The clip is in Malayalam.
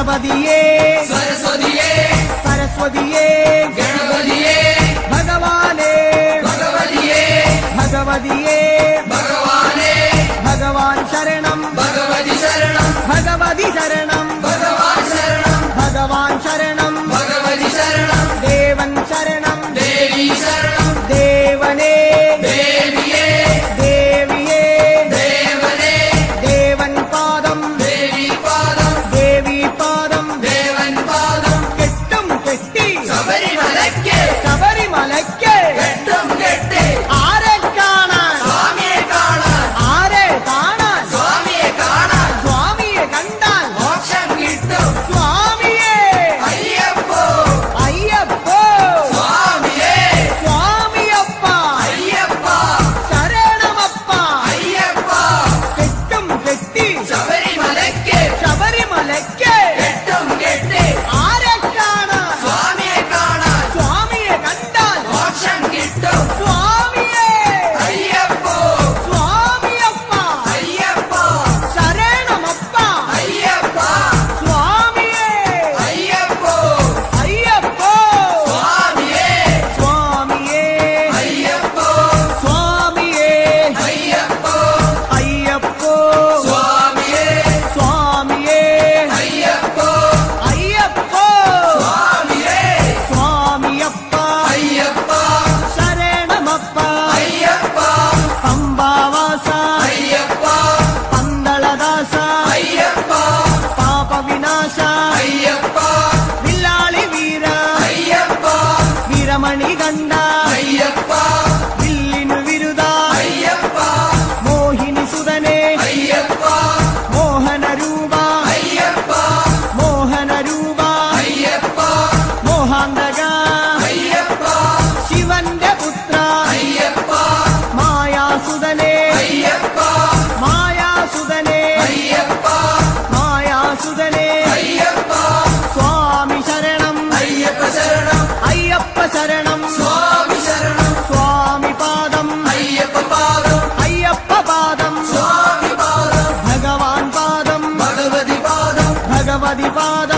गणपतिये सरस्वतिये सरस्वतिये गणपतिये भगवाने भगवतिये भगवतिये भगवाने भगवान शरणं भगवति शरणं भगवति शरणं भगवान शरणं भगवान शरणं भगवति शरणं देवन शरणं देवी शरणं देवने देविये देविये देवने देवन पादं देवी पादं देवी पादं देवन पादं केट्टुം കെട്ടി ശബരിമലയ്ക്ക് ശബരിമലയ്ക്ക് കെട്ടും കെട്ടി ആരെ കാണാൻ സ്വാമിയെ കാണാൻ ആരെ കാണാൻ സ്വാമിയെ കാണാൻ സ്വാമിയെ കണ്ടാൽ മോക്ഷം കിട്ടും സ്വാമിയെ അയ്യപ്പോ അയ്യപ്പോ സ്വാമിയെ സ്വാമിയപ്പ അയ്യപ്പ ശരണമപ്പ അയ്യപ്പ കെട്ടും കെട്ടി ശബരിമലയ്ക്ക് ശബരിമലയ്ക്ക് കെട്ടും കെട്ടി ആരെ കാണാൻ സ്വാമിയെ കാണാൻ സ്വാമിയെ കണ്ടാൽ മോക്ഷം കിട്ടും സ്വാമിയെ അയ്യപ്പോ സ്വാമിയപ്പ അയ്യപ്പ ശരണമപ്പ അയ്യപ്പ സ്വാമിയെ അയ്യപ്പോ അയ്യപ്പോ സ്വാമിയെ സ്വാമിയെ അയ്യപ്പോ സ്വാമിയെ അയ്യപ്പോ അയ്യപ്പോ സ്വാമിയെ സ്വാമിയെ അയ്യപ്പോ അയ്യപ്പോ സ്വാമിയെ സ്വാമിയപ്പ അയ്യപ്പ ശരണമപ്പ അയ്യപ്പ പമ്പാവാസ അയ്യപ്പ പന്തളദാസ അയ്യപ്പ പാപവിനാശ അയ്യപ്പ വില്ലാളി വീര അയ്യപ്പ വീരമണി കണ്ട അയ്യപ്പ വില്ലിനു വിരുദ അയ്യപ്പ മോഹിനി സുതനെ അയ്യപ്പ മോഹനരൂപ അയ്യപ്പ മോഹനരൂപ അയ്യപ്പ മോഹാന്തക അയ്യപ്പ ശിവന്റെ പുത്ര അയ്യപ്പ മായാസുതനെ അയ്യപ്പ മായാസുതനെ അയ്യപ്പ മായാസുതനെ അയ്യപ്പ സ്വാമി ശരണം അയ്യപ്പ ശരണം അയ്യപ്പ ശരണം സ്വാമി ശരണം സ്വാമി പാദം അയ്യപ്പ പാദം അയ്യപ്പ പാദം സ്വാമി പാദം ഭഗവാൻ പാദം ഭഗവതി പാദം ഭഗവതി പാദം